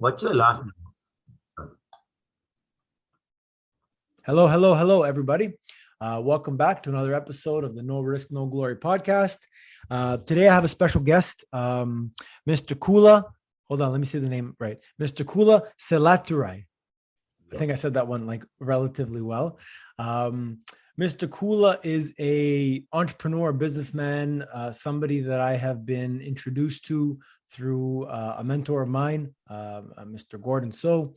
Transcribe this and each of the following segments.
What's your last name? Hello, everybody. Welcome back to another episode of the No Risk, No Glory podcast. Today I have a special guest, Mr. Kula. Hold on, let me say the name right. Mr. Kula Sellathurai. I think I said that one like relatively well. Mr. Kula is a entrepreneur, businessman, somebody that I have been introduced to through a mentor of mine, Mr. Gordon. So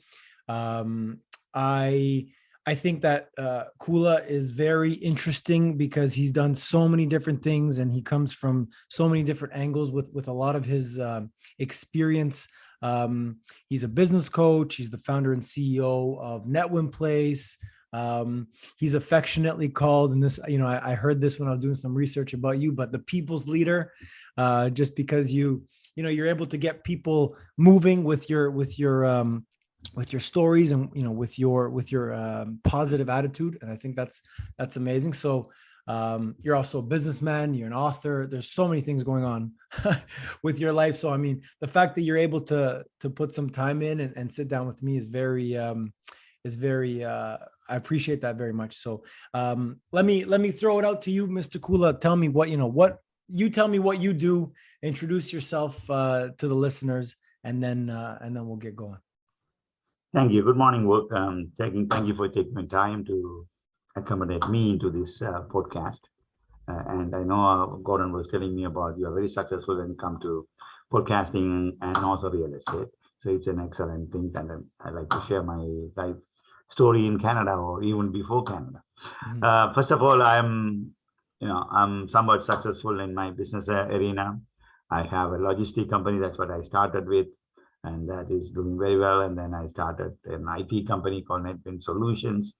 I think that Kula is very interesting because he's done so many different things and he comes from so many different angles with a lot of his experience. He's a business coach. He's the founder and CEO of Netwin Place. He's affectionately called, and this, I heard this when I was doing some research about you, but the people's leader, just because you're able to get people moving with your stories and with your positive attitude, and I think that's amazing. So you're also a businessman, you're an author, there's so many things going on with your life. So I mean, the fact that you're able to put some time in and sit down with me is very I appreciate that very much. So let me throw it out to you, Mr. Kula. Tell me what you do, introduce yourself to the listeners, and then we'll get going. Thank you. Good morning, work. Thank you for taking my time to accommodate me into this podcast. And I know Gordon was telling me about you are very successful when it comes to podcasting and also real estate. So it's an excellent thing, and I like to share my life story in Canada or even before Canada. Mm-hmm. First of all, I'm somewhat successful in my business arena. I have a logistic company. That's what I started with, and that is doing very well. And then I started an IT company called Netwin Solutions.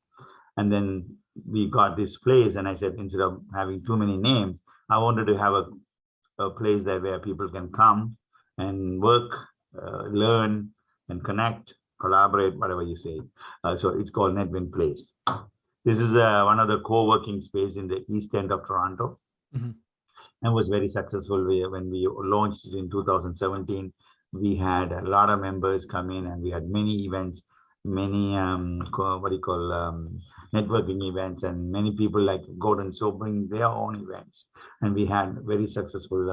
And then we got this place, and I said, instead of having too many names, I wanted to have a place there where people can come and work, learn, and connect, collaborate, whatever you say. So it's called Netwin Place. This is one of the co-working space in the east end of Toronto. Mm-hmm. And was very successful. When we launched it in 2017, we had a lot of members come in, and we had many events, many networking events, and many people like Gordon so bring their own events. And we had very successful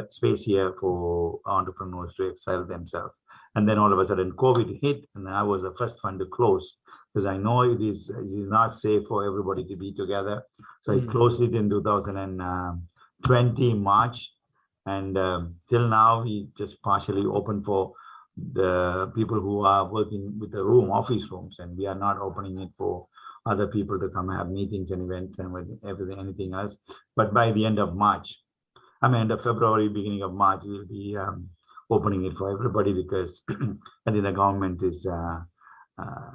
space here for entrepreneurs to excel themselves. And then all of a sudden COVID hit, and I was the first one to close because I know it is not safe for everybody to be together. So I closed it in 2020 March. And till now, we just partially open for the people who are working with the office rooms, and we are not opening it for other people to come have meetings and events and anything else. But by the end of end of February, beginning of March, we'll be opening it for everybody because I think the government is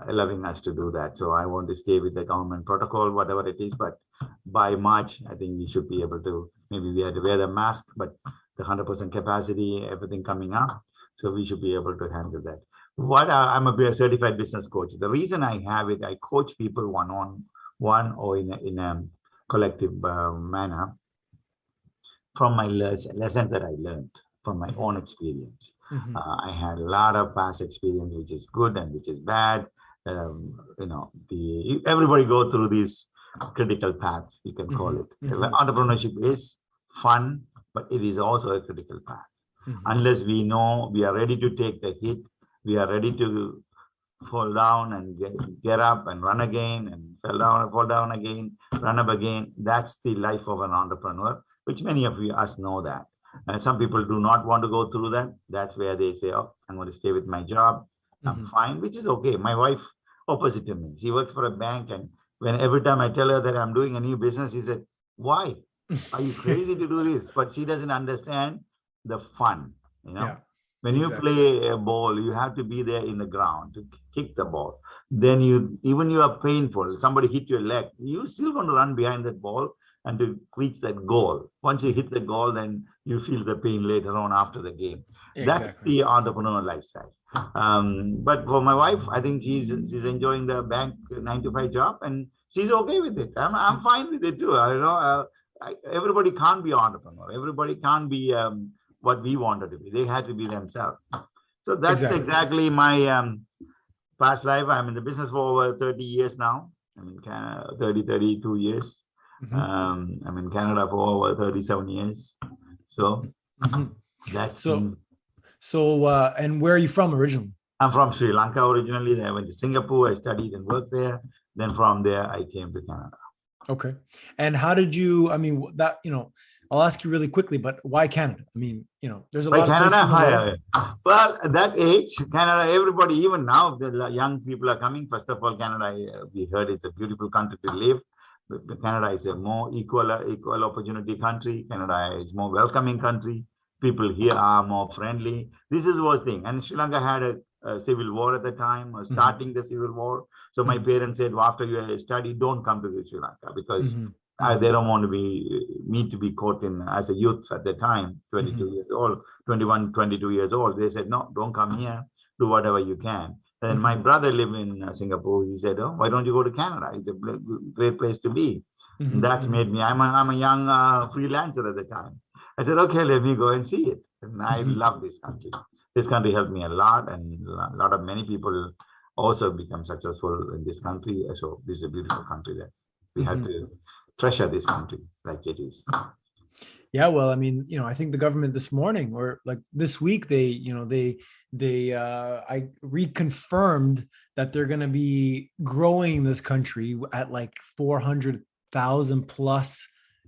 allowing us to do that. So I want to stay with the government protocol, whatever it is. But by March, I think we should be able to, maybe we had to wear the mask, but the 100% capacity, everything coming up. So we should be able to handle that. I'm a certified business coach. The reason I have it, I coach people one-on-one or in a collective manner from my lessons that I learned from my own experience. Mm-hmm. I had a lot of past experience, which is good and which is bad. Everybody go through these critical paths, you can call it. Mm-hmm. Entrepreneurship is fun, but it is also a critical path. Mm-hmm. Unless we know we are ready to take the hit, we are ready to fall down and get up and run again, and fall down again, run up again. That's the life of an entrepreneur, which many of us know that. And some people do not want to go through that. That's where they say, oh, I'm going to stay with my job. I'm fine, which is okay. My wife, opposite to me, she works for a bank, and every time I tell her that I'm doing a new business, she said, why? Are you crazy to do this? But she doesn't understand the fun, Yeah, when you play a ball, you have to be there in the ground to kick the ball. Then you are painful. Somebody hit your leg. You still want to run behind that ball and to reach that goal. Once you hit the goal, then you feel the pain later on after the game. Exactly. That's the entrepreneur lifestyle. But for my wife, I think she's enjoying the bank 9-to-5 job, and she's okay with it. I'm fine with it too. Everybody can't be entrepreneur. Everybody can't be what we wanted to be. They had to be themselves. So that's Exactly. exactly my past life. I'm in the business for over 30 years now. I'm in Canada, 32 years. Mhm. I'm in Canada for over 37 years. So Mhm. that's So, been. and where are you from originally? I'm from Sri Lanka originally. Then I went to Singapore. I studied and worked there. Then from there, I came to Canada. Okay. And how did you, I mean, that, I'll ask you really quickly, but why Canada? I mean, there's a By lot of places Canada, in the world. well, at that age, Canada, everybody, even now, the young people are coming. First of all, Canada, we heard it's a beautiful country to live. Canada is a more equal opportunity country. Canada is more welcoming country. People here are more friendly. This is one thing. And Sri Lanka had a civil war at the time, Mhm. starting the civil war. So my Mhm. parents said, well, after you study, don't come to Sri Lanka because Mhm. they Mhm. don't want to be me to be caught in as a youth at the time, 22 Mhm. years old, 21, 22 years old. They said, no, don't come here, do whatever you can. And my Mhm. brother lived in Singapore. He said, oh, why don't you go to Canada? It's a great place to be. And Mhm. that's Mhm. made me, I'm a young freelancer at the time. I said, okay, let me go and see it. And I Mhm. love this country. This country helped me a lot, and a lot of many people also become successful in this country. So this is a beautiful country that we have Mhm. to treasure this country like it is. Yeah, well, I mean, I think the government this morning or like this week, I reconfirmed that they're going to be growing this country at like 400,000 plus,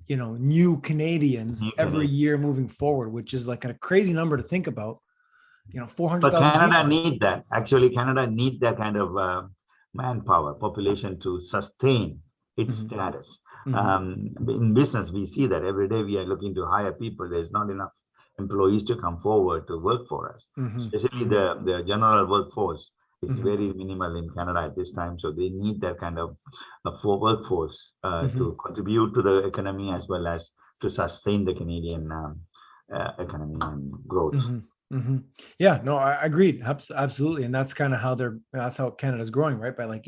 new Canadians New every Canadian. year moving forward, which is like a crazy number to think about. But 400,000 Canada people. need that. Actually, Canada need that kind of manpower, population to sustain its Mhm. status. Mhm. In business, we see that every day we are looking to hire people. There's not enough employees to come forward to work for us, Mhm. especially Mhm. the general workforce is Mhm. very minimal in Canada at this time. So they need that kind of for workforce Mhm. to contribute to the economy as well as to sustain the Canadian economy and growth. Mhm. Mhm. Yeah, no, I agreed. Absolutely. And that's kind of that's how Canada's growing, right? By like,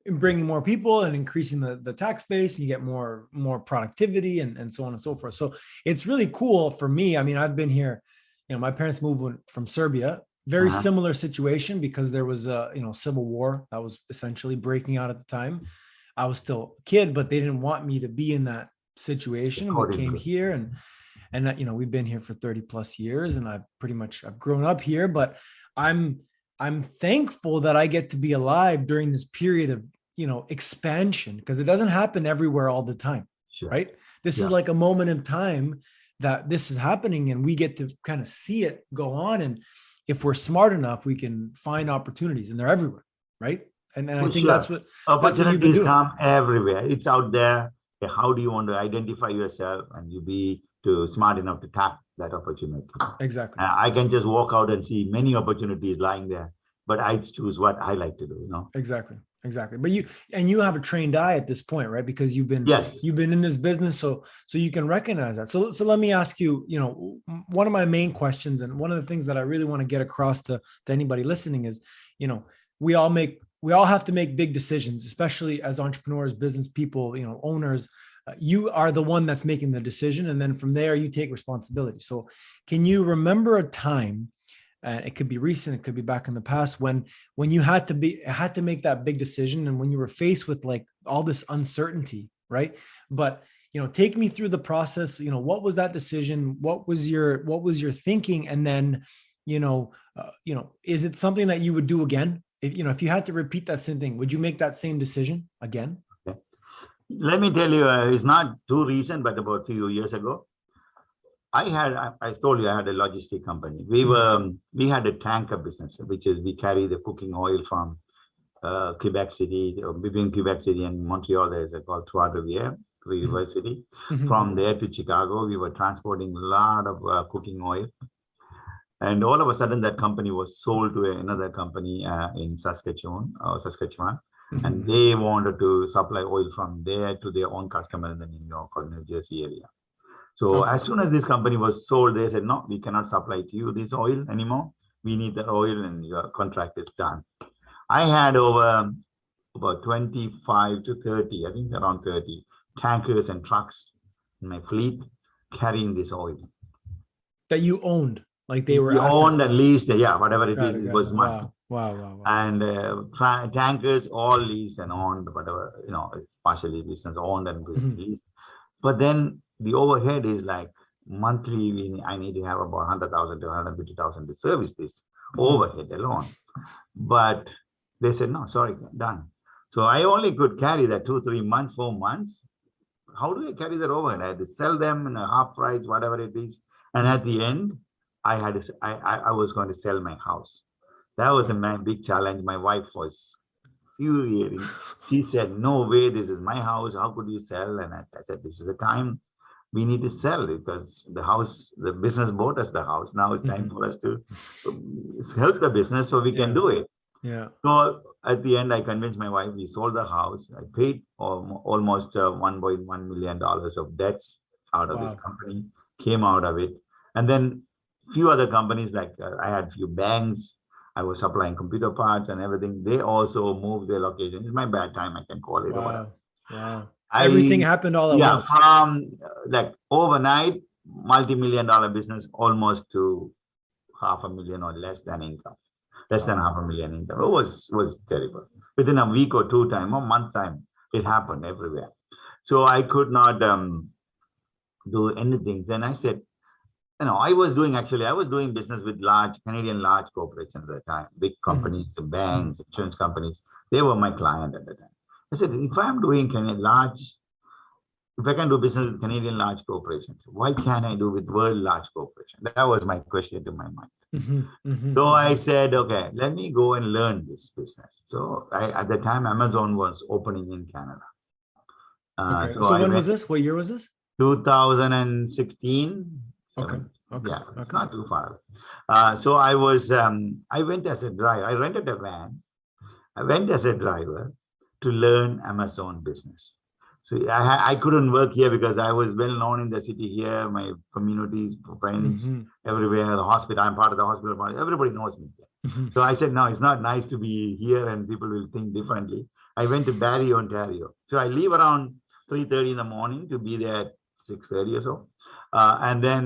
bringing more people and increasing the tax base, and you get more productivity and so on and so forth. So it's really cool for me. I mean, I've been here, my parents moved from Serbia, very Uh-huh. similar situation because there was a, civil war that was essentially breaking out at the time. I was still a kid, but they didn't want me to be in that situation. We came Accordingly. here and we've been here for 30 plus years, and I've grown up here, but I'm thankful that I get to be alive during this period of expansion, because it doesn't happen everywhere all the time, Sure. right? This is Yeah. like a moment in time that this is happening, and we get to kind of see it go on, and if we're smart enough we can find opportunities, and they're everywhere, right? And I For think sure. that's what you've been Opportunities doing. come everywhere. It's out there. How do you want to identify yourself and you be too smart enough to tap that opportunity? Exactly. I can just walk out and see many opportunities lying there, but I choose what I like to do. Exactly. But you have a trained eye at this point, right? Because Yes. you've been in this business, so you can recognize that. So let me ask you, one of my main questions, and one of the things that I really want to get across to anybody listening is, you know we all have to make big decisions, especially as entrepreneurs, business people, owners. You are the one that's making the decision, and then from there you take responsibility. So can you remember a time, and it could be recent, it could be back in the past, when you had to make that big decision, and when you were faced with like all this uncertainty, right? But take me through the process. What was that decision? What was your thinking? And then is it something that you would do again? If you had to repeat that same thing, would you make that same decision again? Okay. Let me tell you, it's not too recent, but about a few years ago, I told you I had a logistic company. Mhm. We had a tanker business, which is we carry the cooking oil from Quebec City, between Quebec City and Montreal. There's a called Trois-Rivières, Mhm. River City. Mhm. From there to Chicago, we were transporting a lot of cooking oil. And all of a sudden, that company was sold to another company in Saskatchewan, and Mhm. they wanted to supply oil from there to their own customer in the New York or New Jersey area. So Okay. as soon as this company was sold, they said, no, we cannot supply to you this oil anymore. We need the oil and your contract is done. I had over about 25 to 30, I think around 30 tankers and trucks in my fleet carrying this oil. That you owned, like they were We owned assets. and leased, yeah, whatever it Got is, it. it Got was it. mine. Wow. Wow. Wow. Wow. And tankers all leased and owned, whatever, it's partially business owned and it's Mhm. leased. But then the overhead is like monthly, I need to have about 100,000 to 150,000 to service this Mhm. overhead alone. But they said, no, sorry, done. So I only could carry that 2, 3 months, 4 months. How do I carry that overhead? I had to sell them in a half price, whatever it is. And Mhm. at the end, I was going to sell my house. That was a Wow. big challenge. My wife was furiating. She said, no way, this is my house. How could you sell? And I said, this is the time we need to sell because the business bought us the house. Now it's time Mhm. for us to help the business so we can Yeah. do it. Yeah. So at the end, I convinced my wife, we sold the house. I paid almost $1.1 million of debts out of this Wow. company, came out of it. And then few other companies, like I had few banks, I was supplying computer parts and everything. They also moved their location. It's my bad time, I can call it or whatever. Wow. Wow. Everything I, happened all at yeah, once. from like overnight, multi-million dollar business, almost to 500,000 or less than income, less than Wow. 500,000 income. It was terrible. Within a week or two time or month time, it happened everywhere. So I could not do anything. Then I said, I was doing business with large corporations at the time, big Mhm. companies, the Mhm. banks, insurance companies. They were my client at the time. I said, if I can do business with Canadian large corporations, why can't I do with world large corporations? That was my question to my mind. Mhm. Mhm. So I Mhm. said, okay, let me go and learn this business. So at the time, Amazon was opening in Canada. Okay. So So I when was went this? What year was this? 2016, Okay. 17. Okay. Yeah, it's Okay. not too far. So I went as a driver. I rented a van. I went as a driver to learn Amazon business. So I couldn't work here because I was well known in the city here, my communities, friends, Mhm. everywhere, the hospital. I'm part of the hospital. Everybody knows me here. Mhm. So I said, no, it's not nice to be here and people will think differently. I went to Barrie, Ontario. So I leave around 3:30 in the morning to be there at 6:30 or so. And then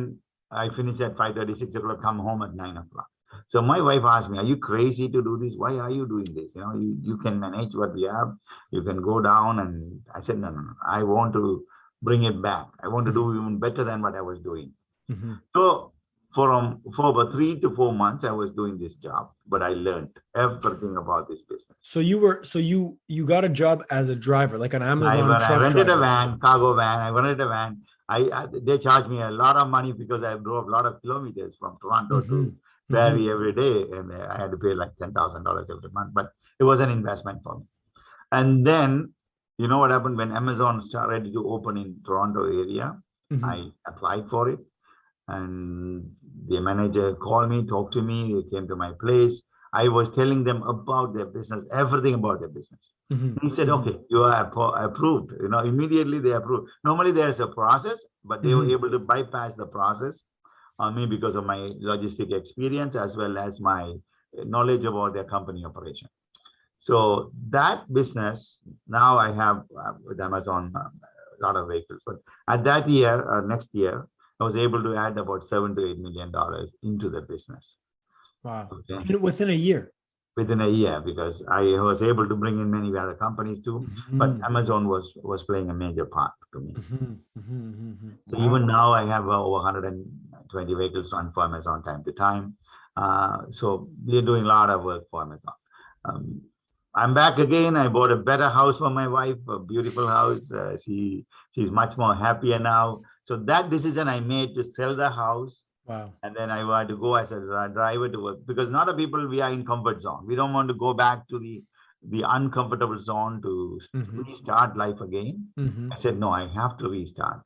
I finish at 5:30, 6 o'clock, come home at 9 o'clock. So my wife asked me, are you crazy to do this? Why are you doing this? You can manage what we have. You can go down. And I said, no, no, no. I want to bring it back. I want to Mhm. do even better than what I was doing. Mhm. So for about 3 to 4 months, I was doing this job, but I learned everything about this business. So you got a job as a driver, like an Amazon I truck rented a driver. van, cargo van. I rented a van. They charged me a lot of money because I drove a lot of kilometers from Toronto to Mhm. Mhm. Barrie every day, and I had to pay like $10,000 every month. But it was an investment for me. And then, you know what happened when Amazon started to open in Toronto area? Mhm. I applied for it, and the manager called me, talked to me. They came to my place. I was telling them about their business, everything about their business. Mhm. He said, Mhm. okay, you are approved. Immediately they approved. Normally there's a process, but they were Mhm. able to bypass the process on me because of my logistic experience as well as my knowledge about their company operation. So that business, now I have with Amazon a lot of vehicles. But at that year, next year, I was able to add about $7 to $8 million into the business. Wow. Okay, Within a year. within a year, because I was able to bring in many other companies too, but Mhm. Amazon was playing a major part to me. Mhm. Mhm. Mhm. So even Wow. now, I have over 120 vehicles run for Amazon time to time. So we're doing a lot of work for Amazon. Um, I'm back again. I bought a better house for my wife, a beautiful house. She's much more happier now. So that decision I made to sell the house, Wow. and then I want to go as a driver to work, because not a people, we are in comfort zone. We don't want to go back to the uncomfortable zone to Mhm. restart life again. I Mhm. said, no, I have to restart.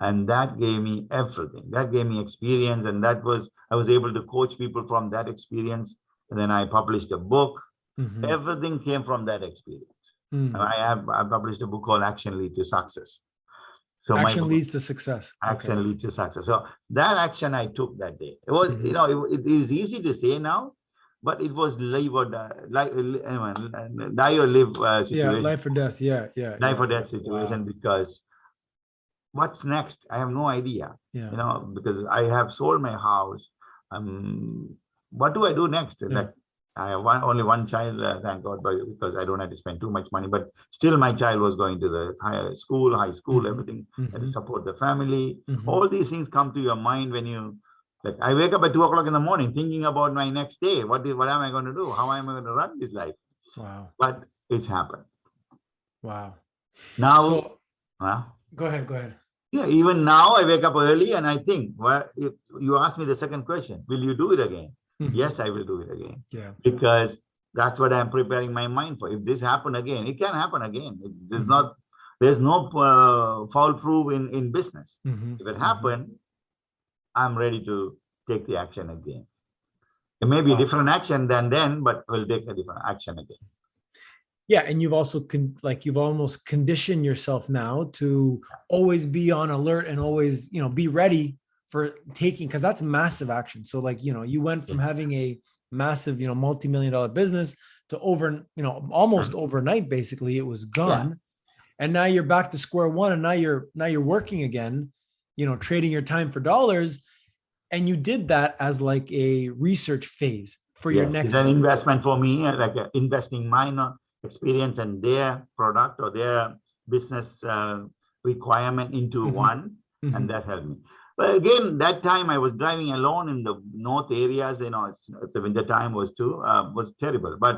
And that gave me everything. That gave me experience, and I was able to coach people from that experience. And then I published a book. Mhm. Everything came from that experience. And Mm. I published a book called Action Lead to Success. So my Action book, leads to success. Okay. Action Lead to Success. So that action I took that day. It was, Mhm. it is easy to say now, but it was live or die, like die or live Yeah, situation, life or death. Yeah, yeah, life yeah, or yeah. death situation, Wow. because what's next? I have no idea, Yeah. because I have sold my house. Um, what do I do next? Yeah. Like, I have only one child, thank God, because I don't have to spend too much money. But still, my child was going to the high school, Mhm. everything, and to Mhm. support the family. Mhm. All these things come to your mind when you, like, I wake up at 2 o'clock in the morning thinking about my next day. What am I going to do? How am I going to run this life? Wow. But it's happened. Wow. Now, So uh, go ahead. Go ahead. yeah, even now I wake up early and I think, well, if you ask me the second question, will you do it again? Mhm. Yes, I will do it again Yeah. because that's what I'm preparing my mind for. If this happen again, it can happen again. Mhm. There's no foul proof in business. Mhm. If it Mhm. happen, I'm ready to take the action again. It may be a Wow. different action than then, but we'll take a different action again. Yeah, and you've also you've almost conditioned yourself now to always be on alert and always, be ready for taking, because that's massive action. So like, you went from Yeah. having a massive, multi-million dollar business to almost overnight, basically it was Yeah. gone. And now you're back to square one, and now you're working again, trading your time for dollars. And you did that as like a research phase for your Yes, it's next an business. investment for me, like investing my experience and their product or their business requirement into Mhm. one, and Mhm. that helped me. But again, that time I was driving alone in the north areas. The winter time was terrible. But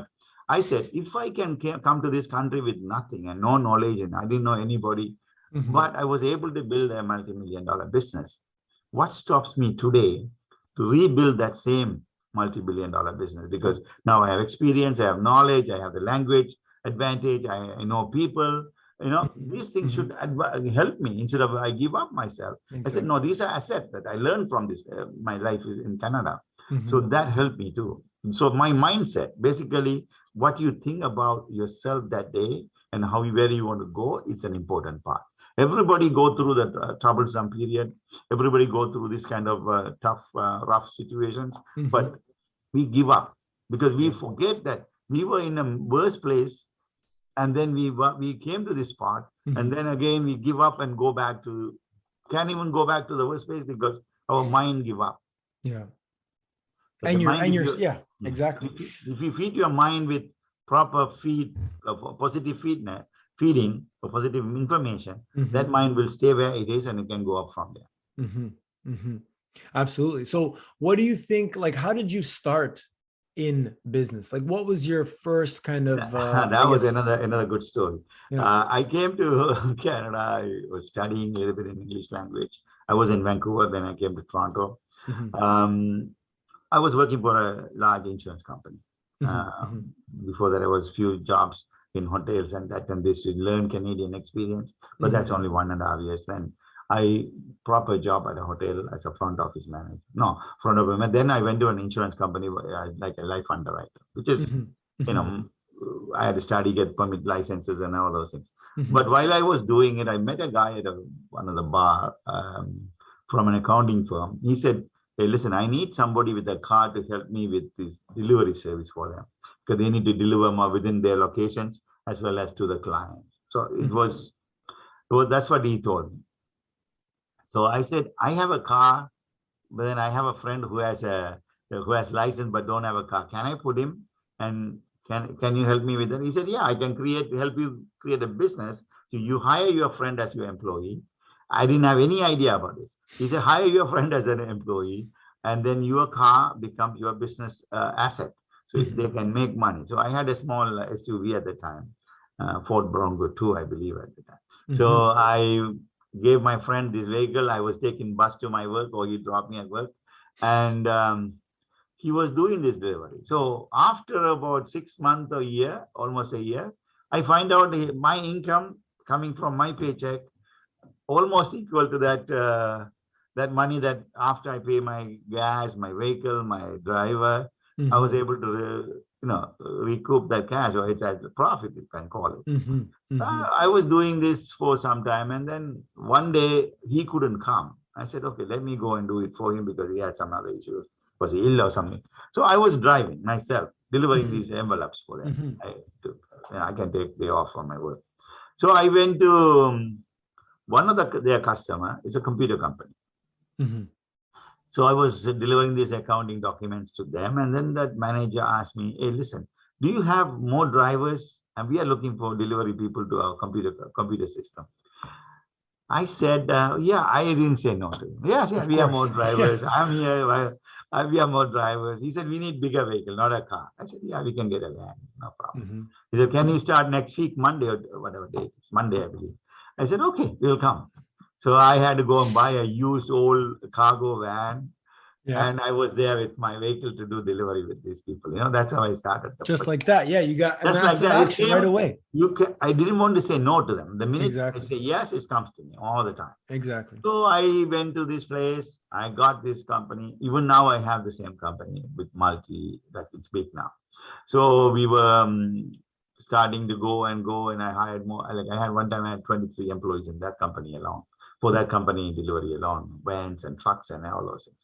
I said, if I can come to this country with nothing and no knowledge, and I didn't know anybody, Mhm. but I was able to build a multi-million dollar business. What stops me today to rebuild that same multi-billion dollar business? Because now I have experience, I have knowledge, I have the language advantage, I know people. Mhm. These things should Mhm. help me instead of I give up myself. I said, no, Exactly. these are assets that I learned from this. My life is in Canada. So Mhm. that helped me too. So my mindset, basically, what you think about yourself that day and where you want to go, is an important part. Everybody go through that troublesome period. Everybody go through this kind of tough, rough situations, Mhm. but we give up because we Yeah. forget that we were in a worse place, and then we came to this part, and Mhm. then again we give up and go back to can't even go back to the worst place because our mind give up. Yeah. But the mind, Yeah, exactly. if you feed your mind with proper positive feeding or positive information, that Mhm. mind will stay where it is and it can go up from there. Mhm. Mhm. Absolutely. So what do you think, like, how did you start in business? Like, what was your first kind of, I That was guess, another good story. yeah. I came to Canada. I was studying a little bit in English language. I was in Vancouver, then I came to Toronto. Mhm. Um, I was working for a large insurance company. Mhm. Mhm. Um, Before that, I was few jobs in hotels and that and this to learn Canadian experience. But that's Mhm. only 1.5 years. Then I proper job at a hotel as a front office manager. No, front office manager. Then I went to an insurance company like a life underwriter, which is, Mhm. you Mhm. know, I had to study, get permit licenses and all those things. But Mhm. while I was doing it, I met a guy at one of the bar from an accounting firm. He said, hey, listen, I need somebody with a car to help me with this delivery service for them because they need to deliver more within their locations as well as to the clients. So Mhm. that's what he told me. So I said, I have a car, but then I have a friend who has license but don't have a car. Can I put him and can you help me with that? He said, yeah, I can help you create a business. So you hire your friend as your employee. I didn't have any idea about this. He said, hire your friend as an employee, and then your car becomes your business asset. So Mhm. they can make money. So I had a small SUV at the time, Ford Bronco 2, I believe at the time. Mhm. So I gave my friend this vehicle. I was taking bus to my work, or he dropped me at work, and he was doing this delivery. So after about 6 months, a year, almost a year, I find out my income coming from my paycheck almost equal to that money that after I pay my gas, my vehicle, my driver, I was Mhm. able to recoup that cash, or it's as a profit, you can call it. Mhm. Mhm. I was doing this for some time, and then one day he couldn't come. I said, okay, let me go and do it for him because he had some other issues. Was he ill or something? So I was driving myself, delivering Mhm. these envelopes for them. Mhm. I can take day off from my work. So I went to one of their customer is a computer company. Mm-hmm. So I was delivering these accounting documents to them. And then that manager asked me, hey, listen, do you have more drivers? And we are looking for delivery people to our computer system. I said, yeah, I didn't say no to him. Yes, yeah, Of we have more course. Yeah. drivers. I'm here. We have more drivers. He said, we need bigger vehicle, not a car. I said, yeah, we can get a van. No problem. Mm-hmm. He said, can you start next week, Monday or whatever day? It's Monday, I believe. I said, okay, we'll come. So I had to go and buy a used old cargo van. Yeah. And I was there with my vehicle to do delivery with these people. That's how I started. Just like that. Yeah. You got a Just like massive that. It action right came, away. I didn't want to say no to them. The minute I Exactly. say yes, it comes to me all the time. Exactly. So I went to this place. I got this company. Even now I have the same company with multi, that it's big now. So we were starting to go, and I hired more. Like I had one time, I had 23 employees in that company alone, for that company delivery alone, vans and trucks and all those things.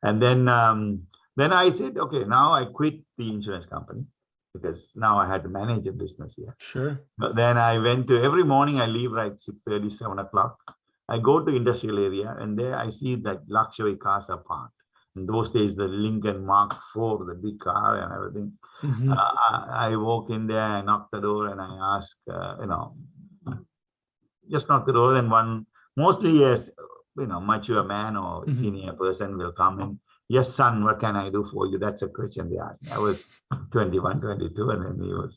And then I said, okay, now I quit the insurance company because now I had to manage a business here. Sure. But then I went to, every morning I leave like 6:30, 7 o'clock. I go to industrial area, and there I see that luxury cars are parked. In those days, the Lincoln Mark IV, the big car and everything. Mm-hmm. I walk in there, I knock the door, and I ask, just knock the door, and one, mostly yes, mature man or Mm-hmm. senior person will come in. Yes, son, what can I do for you? That's a question they asked me. I was 21, 22, and then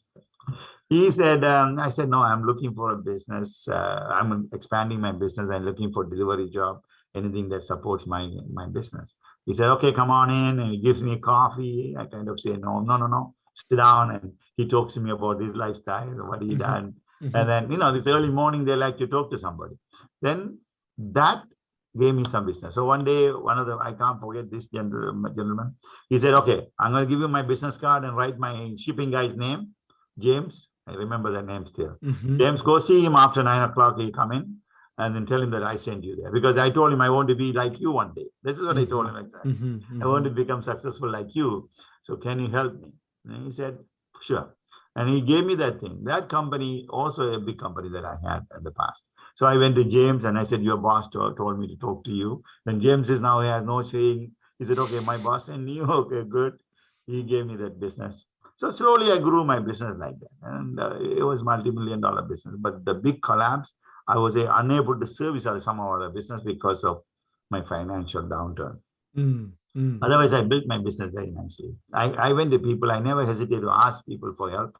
he said, I said, no, I'm looking for a business. I'm expanding my business. I'm looking for delivery job, anything that supports my business. He said, okay, come on in. And he gives me coffee. I kind of say, no, sit down. And he talks to me about his lifestyle, what he Mm-hmm. done. Mm-hmm. And then, this early morning, they like to talk to somebody. Then that gave me some business. So one day, I can't forget this gentleman. He said, okay, I'm going to give you my business card and write my shipping guy's name, James. I remember the name still. Mm-hmm. James, go see him after 9 o'clock. He'll come in and then tell him that I sent you there. Because I told him I want to be like you one day. This is what I told him exactly. Mm-hmm. Mm-hmm. I want to become successful like you. So can you help me? And he said, sure. And he gave me that thing. That company, also a big company that I had in the past. So I went to James and I said, your boss told me to talk to you. Then James is now, he has no saying. He said, okay, my boss and you, okay, good. He gave me that business. So slowly I grew my business like that. And it was multi-million-dollar business. But the big collapse, I was unable to service some of the business because of my financial downturn. Mm-hmm. Otherwise, I built my business very nicely. I went to people. I never hesitated to ask people for help,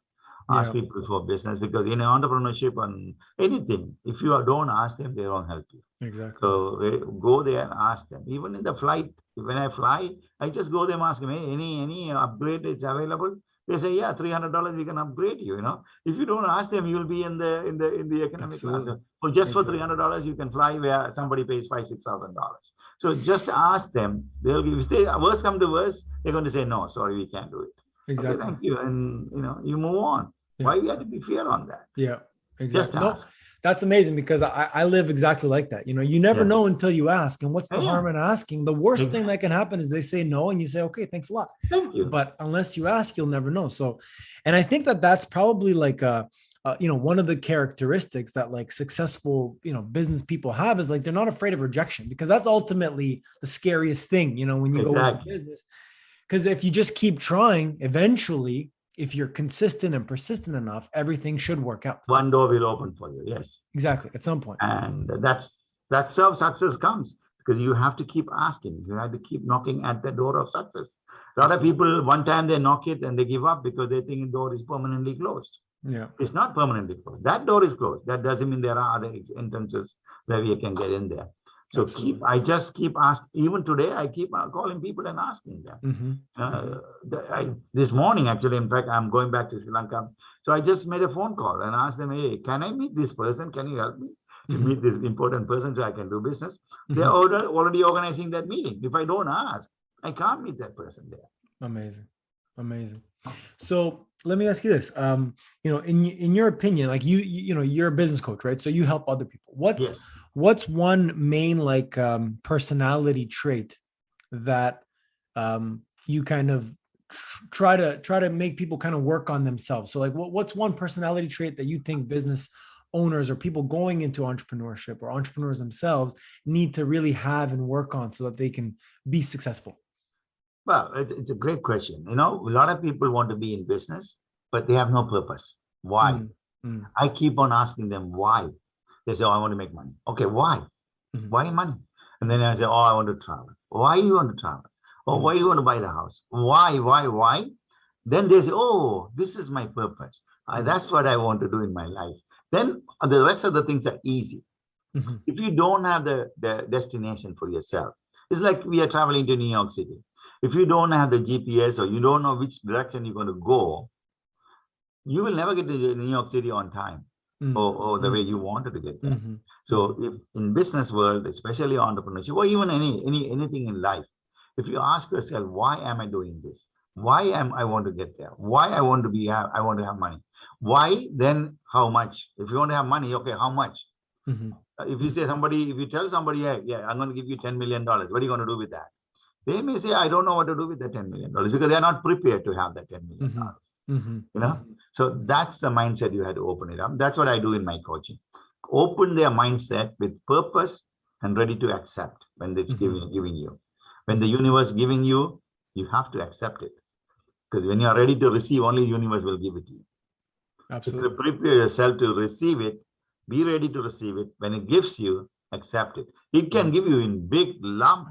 ask people for business, because in entrepreneurship and anything, if you don't ask them, they don't help you. Exactly. So go there and ask them. Even in the flight, when I fly, I just go there and ask them, hey, any upgrade is available? They say, yeah, $300 we can upgrade you. If you don't ask them, you'll be in the economic class. So just for $300, you can fly where somebody pays $5,000-6,000. So just ask them. They'll give. If they worst come to worst, they're going to say, no, sorry, we can't do it. Exactly. Okay, thank you, and you move on. Yeah. Why we have to be fair on that? Yeah, exactly. Just ask. No, that's amazing, because I live exactly like that. You never know until you ask. And what's the harm in asking? The worst thing that can happen is they say no, and you say, okay, thanks a lot. Thank you. But unless you ask, you'll never know. So, and I think that's probably like one of the characteristics that like successful, business people have is like, they're not afraid of rejection, because that's ultimately the scariest thing, when you go into business. Because if you just keep trying, eventually, if you're consistent and persistent enough, everything should work out. One door will open for you. Yes, exactly. At some point. And that's how success comes, because you have to keep asking. You have to keep knocking at the door of success. A lot of people, one time they knock it and they give up because they think the door is permanently closed. Yeah, it's not permanently closed. That door is closed. That doesn't mean there are other entrances where we can get in there. So I just keep asking. Even today, I keep calling people and asking them. Mm-hmm. This morning, actually, in fact, I'm going back to Sri Lanka. So I just made a phone call and asked them, hey, can I meet this person? Can you help me to meet this important person so I can do business? They're already organizing that meeting. If I don't ask, I can't meet that person there. Amazing. So let me ask you this. In your opinion, like you're a business coach, right? So you help other people. What's one main like personality trait that you kind of try to make people kind of work on themselves? So like what's one personality trait that you think business owners or people going into entrepreneurship or entrepreneurs themselves need to really have and work on so that they can be successful? Well, it's a great question. A lot of people want to be in business, but they have no purpose. Why? Mm, mm, I keep on asking them why. They say, oh, I want to make money. Okay, why? mhm, Why money? And then I say, oh, I want to travel. Why you want to travel? Oh, why you want to buy the house? Why? Then they say, oh, this is my purpose. That's what I want to do in my life. Then the rest of the things are easy. mhm, If you don't have the destination for yourself, it's like we are traveling to New York City. If you don't have the GPS or you don't know which direction you're going to go, you will never get to New York City on time mm, or the mm, way you wanted to get there. mhm, So if in business world, especially entrepreneurship, or even anything in life, if you ask yourself, why am I doing this? Why am I want to get there? Why I want to I want to have money? Why then how much? If you want to have money, okay, how much? mhm, If you say if you tell somebody, yeah, I'm going to give you $10 million, what are you going to do with that? They may say, I don't know what to do with the $10 million because they're not prepared to have that $10 million. mhm, mhm, You know, so that's the mindset you had to open it up. That's what I do in my coaching. Open their mindset with purpose and ready to accept when it's mhm, giving you. When the mhm. universe giving you, you have to accept it. Because when you are ready to receive, only the universe will give it to you. So Absolutely. prepare yourself to receive it. Be ready to receive it. When it gives you, accept it. It can Mhm, give you in big lump,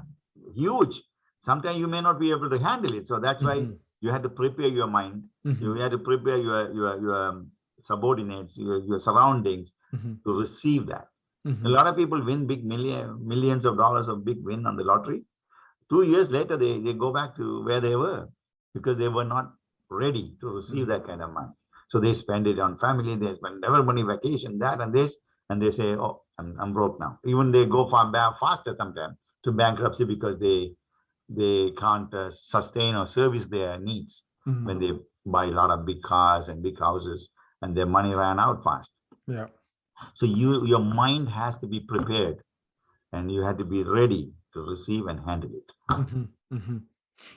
huge. Sometimes you may not be able to handle it. So that's why mhm, you had to prepare your mind. You mhm, had to prepare your subordinates, your surroundings mhm, to receive that. A mhm, lot of people win millions of dollars of big win on the lottery. 2 years later, they go back to where they were because they were not ready to receive mhm. that kind of money. So they spend it on family, they spend everybody vacation, that and this, and they say, oh, I'm broke now. Even they go far back faster sometimes to bankruptcy because they can't sustain or service their needs when Mhm. they buy a lot of big cars and big houses and their money ran out fast. Yeah. So your mind has to be prepared and you have to be ready to receive and handle it. Mhm, mhm.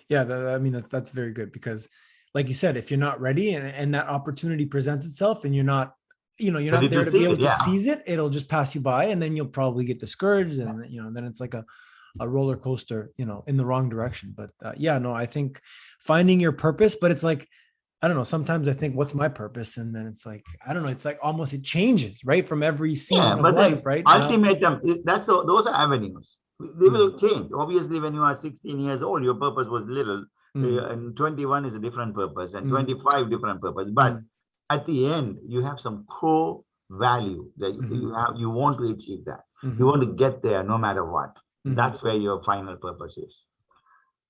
Yeah, I mean that's very good because, like you said, if you're not ready and that opportunity presents itself and you're Ready not to there to be receive able it, to yeah. seize it, it'll just pass you by, and then you'll probably get discouraged, and then it's like a roller coaster, in the wrong direction. But yeah, no, I think finding your purpose, but it's like I don't know. Sometimes I think, what's my purpose, and then it's like I don't know. It's like almost it changes right from every Yeah, season of but life, then right? ultimatum, those are avenues. They Mm, will change. Obviously, when you are 16 years old, your purpose was little. mm, And 21 is a different purpose, and mm, 25 different purpose. But mm, at the end, you have some core value that mhm, you want to achieve that. You mhm, want to get there no matter what. mhm. That's where your final purpose is.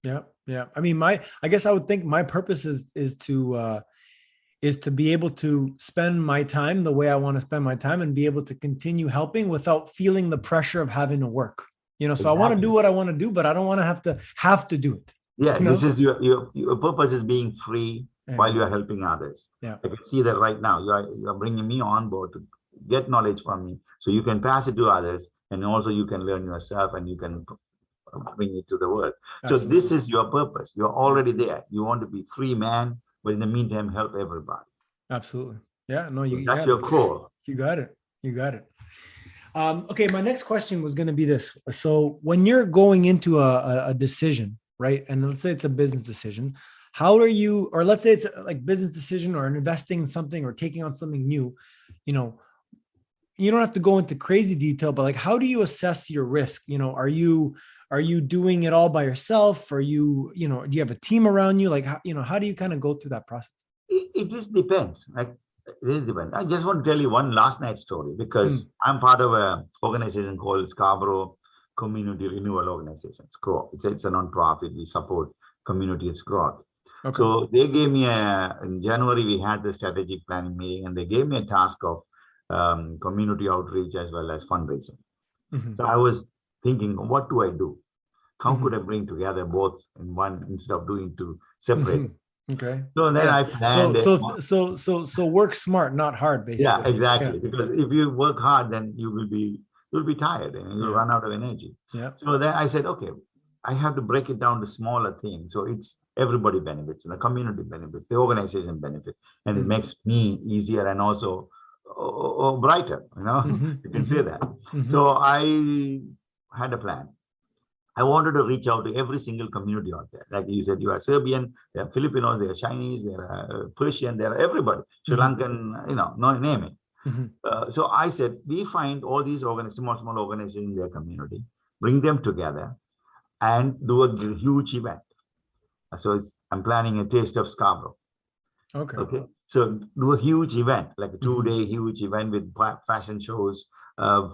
Yeah, yeah. I mean, I guess I would think my purpose is to be able to spend my time the way I want to spend my time and be able to continue helping without feeling the pressure of having to work. So I want to do Exactly. what I want to do, but I don't want to have to do it. Yeah, You this know? is your purpose is being free Yeah, while you are helping others. yeah, I can see that right now. You are bringing me on board to get knowledge from me, so you can pass it to others, and also you can learn yourself, and you can bring it to the world. So this absolutely. is your purpose. You're Yeah, already there. You want to be free man, but in the meantime, help everybody. absolutely. Yeah, no, So yeah, that's your core. you got it. You got it. Okay, my next question was going to be this. So when you're going into a decision, right? And let's say it's a business decision, how are you, or let's say it's like business decision or investing in something or taking on something new, you know, you don't have to go into crazy detail, but like, how do you assess your risk? Are you doing it all by yourself? Do you have a team around you? Like, how do you kind of go through that process? It just depends. Like it really depends. I just want to tell you one last night story Mm, because I'm part of a organization called Scarborough Community Renewal Organization. It's a non-profit. We support communities growth. okay. So they gave me in January, we had the strategic planning meeting and they gave me a task of community outreach as well as fundraising. Hmm. So I was thinking, what do I do? How Hmm. could I bring together both in one instead of doing two separate? Hmm. Okay. So then Yeah. I So planned it. so so so so work smart, not hard, Yeah, basically. Yeah. exactly. Because if you work hard, then you'll be tired and you'll Yeah. run out of energy. Yeah. So then I said, okay, I have to break it down to smaller things. So it's everybody benefits, the community benefits, the organization benefits, and it Mm, makes me easier and also or brighter, you can say that. So I had a plan. I wanted to reach out to every single community out there. Like you said, you are Serbian, there are Filipinos, there are Chinese, there are Persian, there are everybody, Sri Lankan, no name it. So I said, we find all these small organizations in their community, bring them together and do a huge event. So I'm planning a Taste of Scarborough. Okay. So do a huge event, like a 2-day huge event with fashion shows,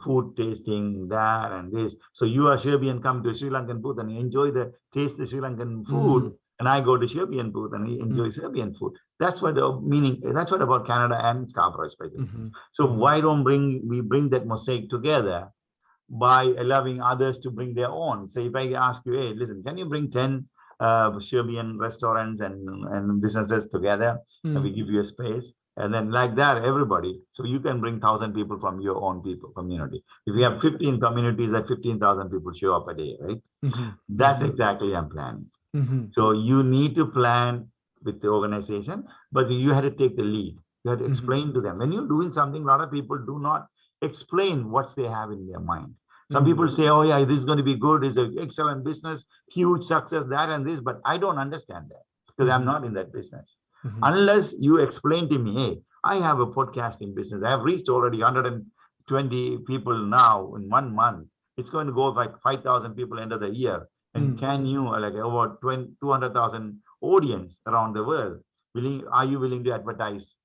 food tasting, that and this. So you are Serbian, come to Sri Lankan booth and enjoy the taste of Sri Lankan food. And I go to Serbian booth and enjoy Serbian food. That's what the meaning, that's what about Canada and Scarborough especially. So why don't we bring that mosaic together by allowing others to bring their own? So if I ask you, hey, listen, can you bring 10 Serbian restaurants and businesses together, and we give you a space, and then like that, everybody, so you can bring 1,000 people from your own community. If you have 15 communities, that 15,000 people show up a day, right? That's exactly I'm planning. So you need to plan with the organization, but you had to take the lead. You had to explain to them. When you're doing something, a lot of people do not explain what they have in their mind. Some people say, oh yeah, this is going to be good, it's an excellent business, huge success, that and this, but I don't understand that because I'm not in that business. Unless you explain to me, hey, I have a podcasting business. I have reached already 120 people now in 1 month. It's going to go like 5,000 people end of the year. And can you, like over 200,000 audience around the world, are you willing to advertise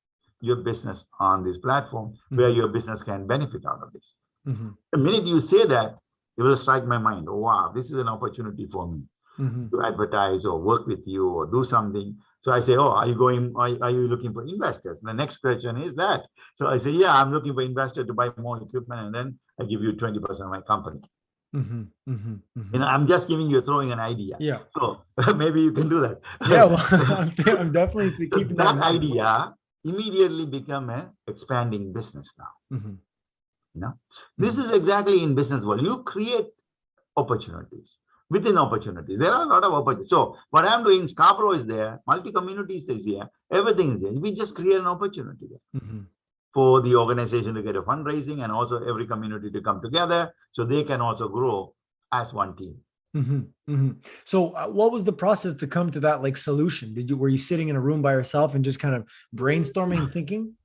your business on this platform where your business can benefit out of this? The minute you say that, it will strike my mind. Oh, wow, this is an opportunity for me to advertise or work with you or do something. So I say, oh, are you looking for investors? And the next question is that. So I say, yeah, I'm looking for investors to buy more equipment, and then I give you 20% of my company. I'm just throwing an idea. Yeah. So maybe you can do that. Yeah, well, I'm definitely keeping that idea immediately become an expanding business now. This is exactly in business world. You create opportunities within opportunities. There are a lot of opportunities. So what I'm doing, Scarborough is there, multi-communities is here, everything is there. We just create an opportunity there for the organization to get a fundraising and also every community to come together so they can also grow as one team. So what was the process to come to that solution? Were you sitting in a room by yourself and just kind of brainstorming and thinking?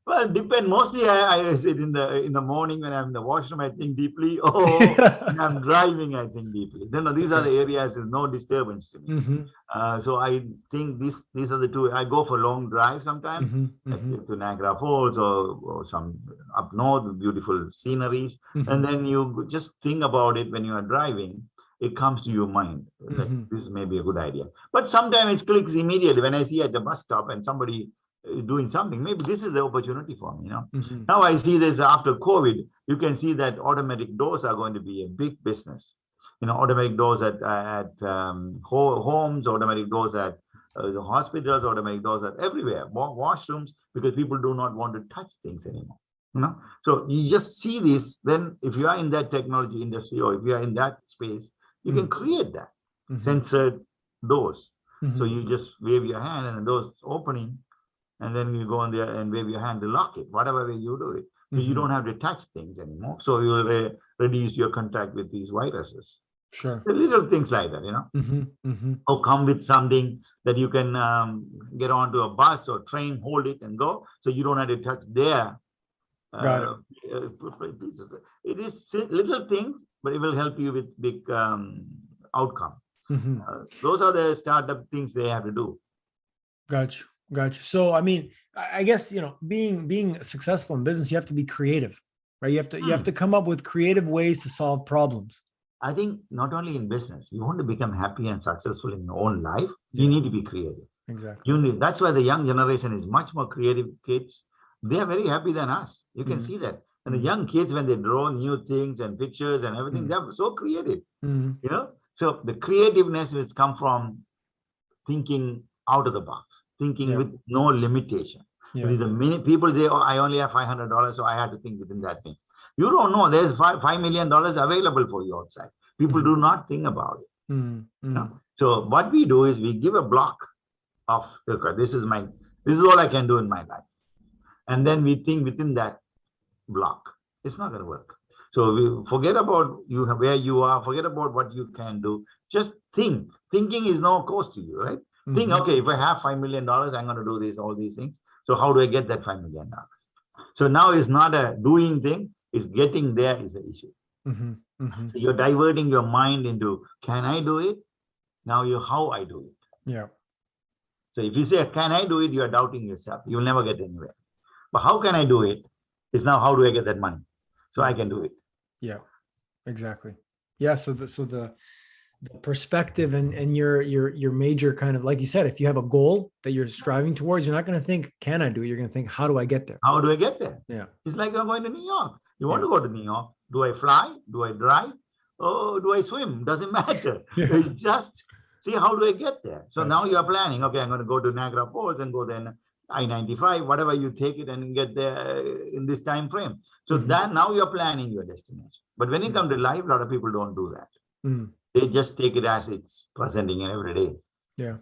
Well, it depends. Mostly I sit in the morning when I'm in the washroom, I think deeply. Or when I'm driving, I think deeply. Then these are the areas, there's no disturbance to me. So I think these are the two. I go for long drives sometimes, to Niagara Falls or some up north, beautiful sceneries. And then you just think about it when you are driving. It comes to your mind that this may be a good idea. But sometimes it clicks immediately when I see at the bus stop and somebody doing something. Maybe this is the opportunity for me. Now I see this after COVID. You can see that automatic doors are going to be a big business. Automatic doors at homes, automatic doors at the hospitals, automatic doors at everywhere, washrooms, because people do not want to touch things anymore. So you just see this. Then if you are in that technology industry or if you are in that space, you can create that censored doors. So you just wave your hand and the door's opening. And then you go in there and wave your hand to lock it, whatever way you do it. So you don't have to touch things anymore. So you will reduce your contact with these viruses. Sure. The little things like that, Or come with something that you can get onto a bus or train, hold it and go. So you don't have to touch their pieces. It is little things, but it will help you with big outcome. Those are the startup things they have to do. Gotcha. So, I mean, I guess, being successful in business, you have to be creative, right? You have to come up with creative ways to solve problems. I think not only in business, you want to become happy and successful in your own life, you need to be creative. Exactly. That's why the young generation is much more creative kids. They are very happy than us. You can see that. And the young kids, when they draw new things and pictures and everything, they're so creative. So the creativeness has come from thinking out of the box. Thinking with no limitation. The many people say, oh, I only have $500, so I had to think within that thing. You don't know, there's $5 million available for you outside. People do not think about it. So what we do is we give a block of, okay, this is all I can do in my life. And then we think within that, block. It's not going to work. So forget about where you are, forget about what you can do. Just think. Thinking is no cost to you, right? Think, okay, if I have $5 million, I'm going to do this, all these things. So how do I get that $5 million? So now it's not a doing thing, it's getting there is the issue. So you're diverting your mind into, can I do it? Now how I do it. Yeah. So if you say, can I do it? You're doubting yourself. You'll never get anywhere. But how can I do it? Is now, how do I get that money? So I can do it. Yeah, exactly. Yeah. So the perspective and your major kind of, like you said, if you have a goal that you're striving towards, you're not going to think, can I do it? You're going to think, how do I get there? How do I get there? Yeah. It's like I'm going to New York. You want to go to New York? Do I fly? Do I drive? Oh, do I swim? Doesn't matter. It's just see, how do I get there? So now you're planning, okay, I'm going to go to Niagara Falls and go then I-95, whatever you take it and get there in this time frame. So that now you're planning your destination. But when you come to life, a lot of people don't do that. They just take it as it's presenting in every day. Yeah.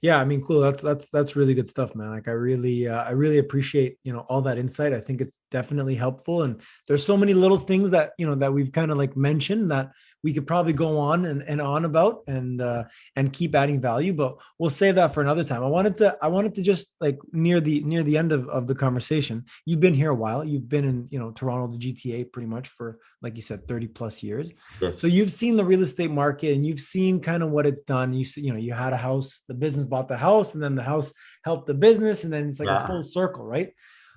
Yeah, I mean, cool. That's really good stuff, man. Like I really appreciate, all that insight. I think it's definitely helpful. And there's so many little things that, that we've kind of like mentioned that we could probably go on and on about and keep adding value, but we'll save that for another time. I wanted to just like near the end of the conversation. You've been here a while. You've been in, Toronto, the GTA pretty much for, like you said, 30 plus years. Yes. So you've seen the real estate market and you've seen kind of what it's done. You had a house, the business bought the house, and then the house helped the business, and then it's like a full circle, right?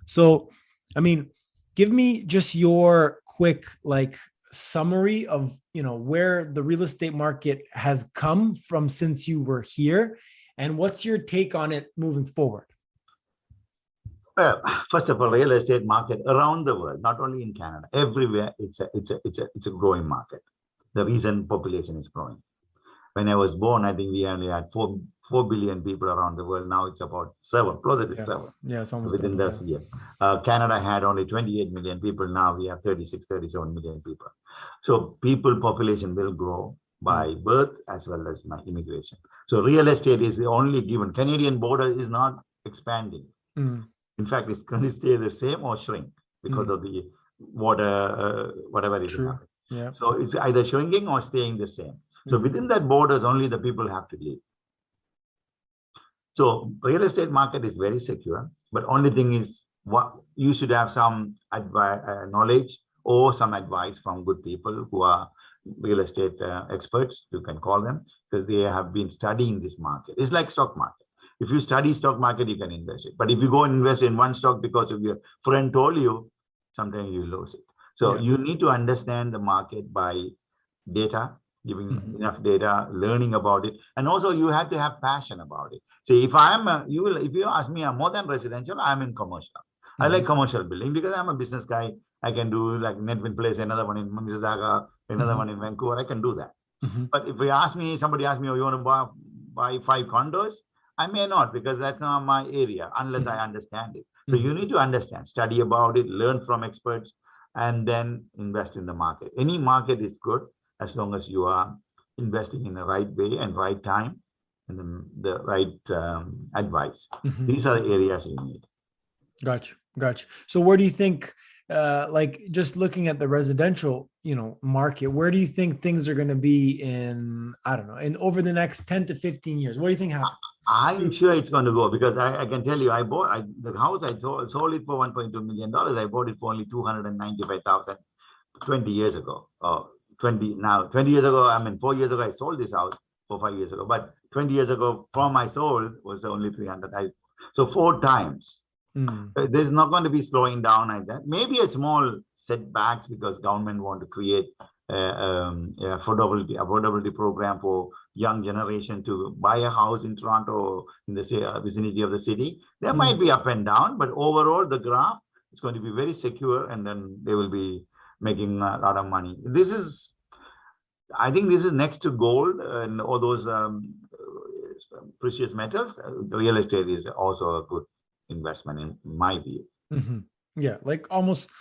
So, I mean, give me just your quick like summary of where the real estate market has come from since you were here, and what's your take on it moving forward? Well, first of all, real estate market around the world, not only in Canada, everywhere, it's a growing market. The reason population is growing. When I was born, I think we only had 4 billion people around the world. Now it's about 7, closer to 7. Yeah, it's almost within this year. Canada had only 28 million people. Now we have 36, 37 million people. So population will grow by birth as well as by immigration. So real estate is the only given. Canadian border is not expanding. In fact, it's going to stay the same or shrink because of the water, whatever is happening. Yeah. So it's either shrinking or staying the same. So within that borders, only the people have to live. So real estate market is very secure, but only thing is what you should have some knowledge or some advice from good people who are real estate experts, you can call them, because they have been studying this market. It's like stock market. If you study stock market, you can invest it. But if you go and invest in one stock because of your friend told you, sometimes you lose it. So you need to understand the market by data, giving enough data, learning about it, and also you have to have passion about it. See, if if you ask me, I'm more than residential, I'm in commercial. I like commercial building because I'm a business guy. I can do like Nedvin Place, another one in Mississauga, another one in Vancouver. I can do that. But if somebody asks me, oh, you want to buy 5 condos? I may not, because that's not my area unless I understand it. So you need to understand, study about it, learn from experts, and then invest in the market. Any market is good as long as you are investing in the right way and right time and the right advice. These are the areas you need. Gotcha. So where do you think, like just looking at the residential, market, where do you think things are going to be in, I don't know, in over the next 10 to 15 years? What do you think happens? I'm sure it's going to go, because I can tell you, the house I sold it for $1.2 million. I bought it for only $295,000 20 years ago. 20 years ago, 4 years ago, I sold this house for 5 years ago, but 20 years ago from I sold was only 300. So 4 times. There's not going to be slowing down like that. Maybe a small setbacks because government want to create affordability program for young generation to buy a house in Toronto, in the vicinity of the city. There might be up and down, but overall the graph is going to be very secure, and then they will be making a lot of money. I think this is next to gold and all those precious metals. Real estate is also a good investment in my view. Yeah, like almost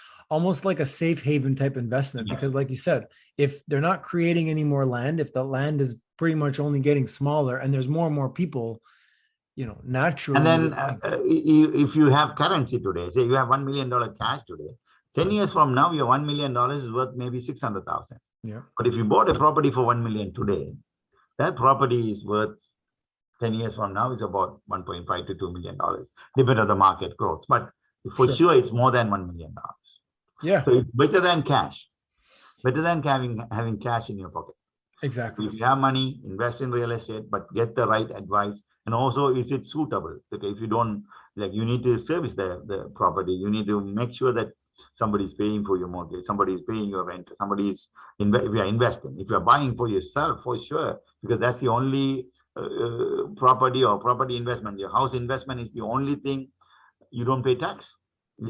like a safe haven type investment, because like you said, if they're not creating any more land, if the land is pretty much only getting smaller and there's more and more people, naturally. And then if you have currency today, say you have $1 million cash today, 10 years from now, your $1 million is worth maybe 600,000. Yeah. But if you bought a property for 1 million today, that property is worth 10 years from now is about 1.5 to $2 million, depending on the market growth. But for sure, it's more than $1 million. Yeah. So it's better than cash, better than having cash in your pocket. Exactly. If you have money, invest in real estate, but get the right advice. And also, is it suitable? Okay, if you don't, like, you need to service the property. You need to make sure that somebody is paying for your mortgage, somebody is paying your rent, somebody is, if you are investing, if you are buying for yourself, for sure, because that's the only property or property investment. Your house investment is the only thing you don't pay tax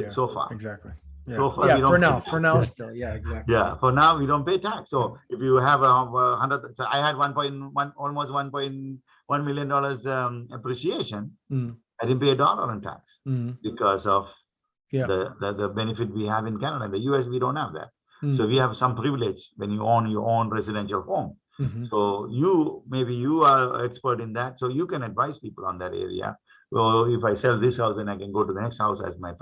so far. Exactly. Yeah. So far, for now, still. Yeah, exactly. Yeah, for now we don't pay tax. So if you have a hundred, so I had 1.1, almost $1.1 million appreciation. I didn't pay a dollar in tax because of the benefit we have in Canada. In the US, we don't have that. So we have some privilege when you own your own residential home. So maybe you are expert in that, so you can advise people on that area. Well, if I sell this house, then I can go to the next house as my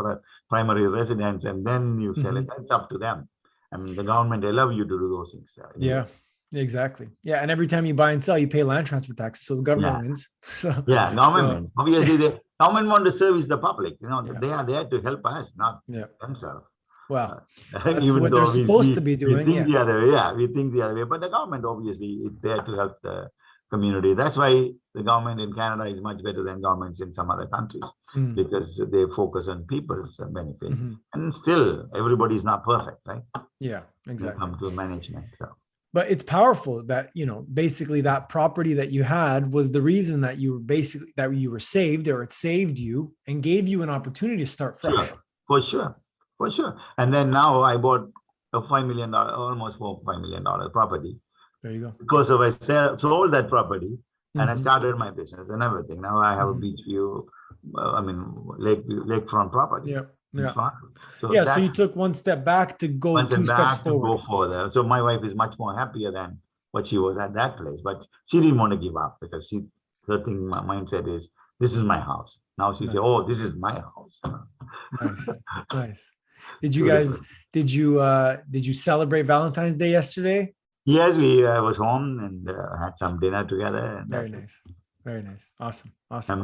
primary residence, and then you sell it. It's up to them. I mean, the government allow you to do those things. Yeah, exactly. Yeah, and every time you buy and sell, you pay land transfer taxes, so the government wins. Government. Obviously, the government want to service the public. They are there to help us, not themselves. Well, that's what they're supposed to be doing. We think the other way. We think the other way. But the government, obviously, is there to help the community. That's why the government in Canada is much better than governments in some other countries, because they focus on people's benefit. And still, everybody is not perfect, right? Yeah, exactly. When it comes to management. So. But it's powerful that, basically that property that you had was the reason that you were saved, or it saved you and gave you an opportunity to start fresh. For sure. And then now I bought a $5 million, almost $5 million property. There you go. Because of I sold that property and I started my business and everything. Now I have a beach view, lakefront property. So you took one step back to go two steps forward. Go further. So my wife is much more happier than what she was at that place, but she didn't want to give up because her mindset is, this is my house. Now she said, oh, this is my house. Nice. Did you celebrate Valentine's Day yesterday? Yes, I was home and had some dinner together. And Very nice. Very nice. Awesome. I'm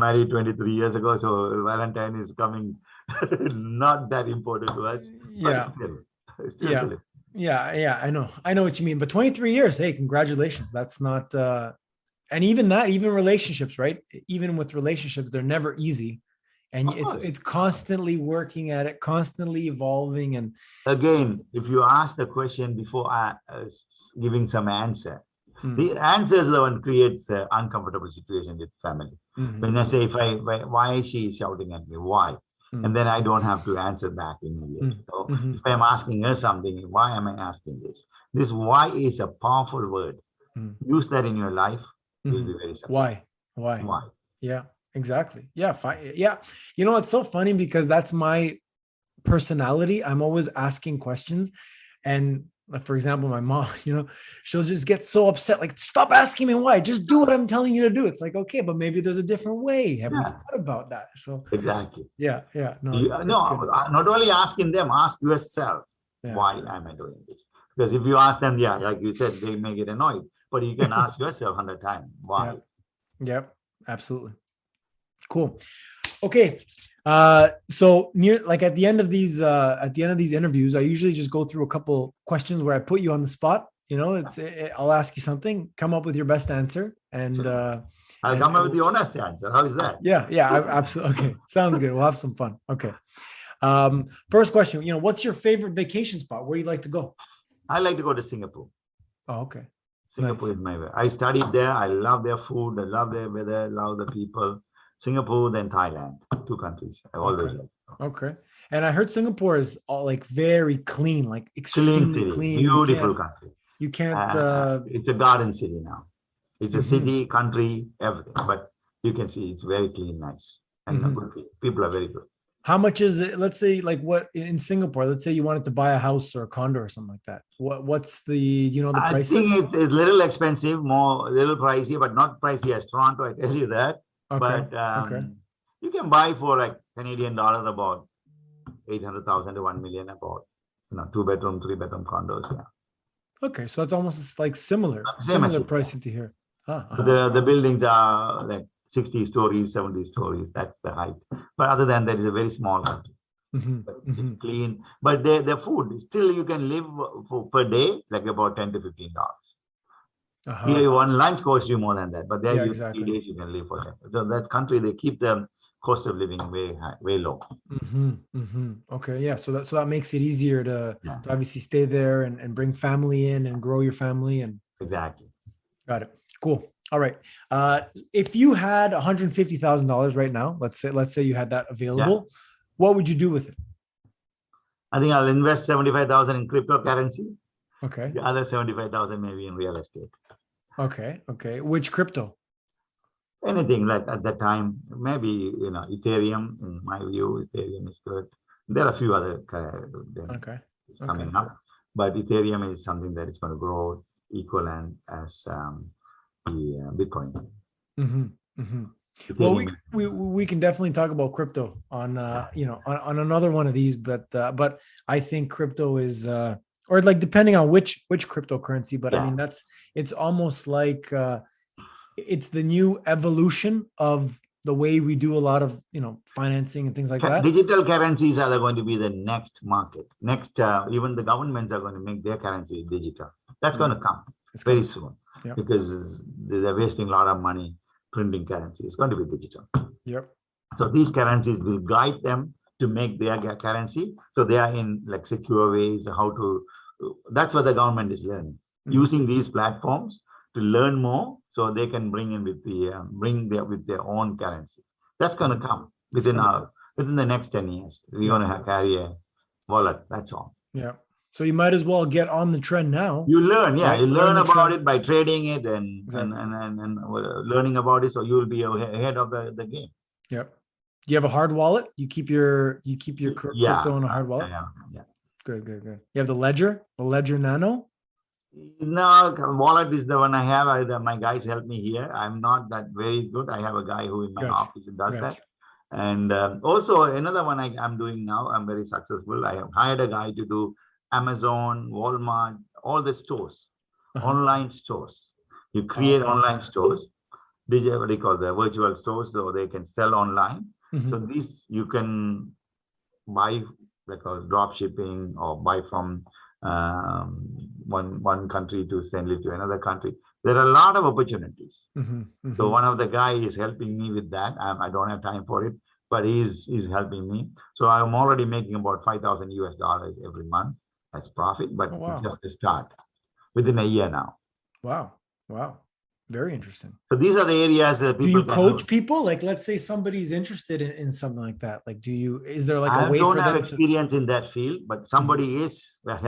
married 23 years ago, so Valentine is coming not that important to us. Yeah. Still Yeah. I know what you mean. But 23 years, hey, congratulations. That's not and even relationships, right? Even with relationships, they're never easy. And it's constantly working at it, constantly evolving. And again, if you ask the question before giving some answer, the answer is the one creates the uncomfortable situation with family. When I say, why is she shouting at me? Why? And then I don't have to answer back immediately. So if I'm asking her something, why am I asking this? This why is a powerful word. Use that in your life. You'll be very successful. Why? Yeah. Exactly. Yeah. Fine. Yeah. It's so funny because that's my personality. I'm always asking questions. And for example, my mom, she'll just get so upset. Like, stop asking me why, just do what I'm telling you to do. It's like, okay, but maybe there's a different way. Have we thought about that? So exactly. Yeah. No, not only asking them, ask yourself, why am I doing this? Because if you ask them, like you said, they may get annoyed, but you can ask yourself 100 times, why? Yep. Absolutely. Cool. Okay. So at the end of these interviews, I usually just go through a couple questions where I put you on the spot. I'll ask you something, come up with your best answer, and I'll come up with the honest answer. How is that? Yeah, absolutely. Okay, sounds good. We'll have some fun. Okay. First question. What's your favorite vacation spot? Where do you like to go? I like to go to Singapore. Oh, okay. Singapore is my way. I studied there. I love their food. I love their weather. I love the people. Singapore, then Thailand, 2 countries. I always like. Okay. And I heard Singapore is all very clean, like extremely clean. Beautiful country. You can't. It's a garden city now. It's a city, country, everything. But you can see it's very clean, nice, and good people are very good. How much is it? Let's say, like, what in Singapore? Let's say you wanted to buy a house or a condo or something like that. What's the the prices? I think it's a little expensive, a little pricey, but not pricey as Toronto. I tell you that. Okay. But Okay. you can buy for like Canadian dollar about 800,000 to 1 million about, 2 bedroom, 3 bedroom condos. Yeah. Okay. So that's almost like Same as similar it. pricing to here. Huh. So Uh-huh. the buildings are like 60 stories, 70 stories. That's the height. But other than that, it's a very small country. Hmm. But it's Hmm. clean. But the food, still you can live for per day, like about 10 to $15. Uh-huh. Here, one lunch costs you more than that. But there, Yeah, you exactly. 3 days you can live for that. So that country, they keep the cost of living way high, way low. Hmm. Hmm. Okay. Yeah. So that makes it easier Yeah, to obviously stay there and bring family in and grow your family and exactly. got it. Cool. All right. If you had $150,000 right now, let's say you had that Yeah. available, what would you do with it? I think I'll invest 75,000 in cryptocurrency. Okay. The other 75,000 maybe in real estate. Okay. Okay. Which crypto? Anything like at that time, maybe Ethereum. In my view, Ethereum is good. There are a few other Okay. Okay. coming up, but Ethereum is something that is going to grow equivalent as the Bitcoin. Hmm. Hmm. Well, we Ethereum. we can definitely talk about crypto on on another one of these, but I think crypto is or like depending on which cryptocurrency, but I Yeah. mean it's almost like it's the new evolution of the way we do a lot of financing and things like that. Digital currencies are going to be the next market. Next, even the governments are going to make their currency digital. That's going Yeah, to come it's very coming. soon Yeah. because they're wasting a lot of money printing currency. It's going to be digital. Yep. So these currencies will guide them to make their currency. So they are in like secure ways how to. That's what the government is learning, Hmm. using these platforms to learn more, so they can bring in with their own currency. That's going to come It's coming. within the next 10 years. We're Yeah. going to carry a wallet. That's all. Yeah. So you might as well get on the trend now, You learn, yeah, you right? Get on learn the about trend. it by trading it Exactly. and learning about it. So you will be ahead of the game. Yep. Do you have a hard wallet? You keep your Yeah, crypto in a hard wallet? yeah. Good, good, good. You have the Ledger Nano? No, wallet is the one I have. My guys help me here. I'm not that very good. I have a guy who in my Gotcha. office who does that. Gotcha. And also another one I'm doing now. I'm very successful. I have hired a guy to do Amazon, Walmart, all the stores, Uh-huh. online stores. You Oh, create okay. online stores, digital, what do you call the virtual stores, so they can sell online. So Hmm. this you can buy like a drop shipping or buy from one country to send it to another country. There are a lot of opportunities. Hmm. So Hmm. one of the guy is helping me with that. I don't have time for it, but he's helping me. So I'm already making about 5,000 US dollars every month as profit, but Oh, it's wow. just a start within a year now. Wow. Wow. Very interesting. So these are the areas that Do people you can do. coach people? Like, let's say somebody's interested in something like that. Like, is there like a I way don't for have them to? experience in that field, but Mhm. somebody is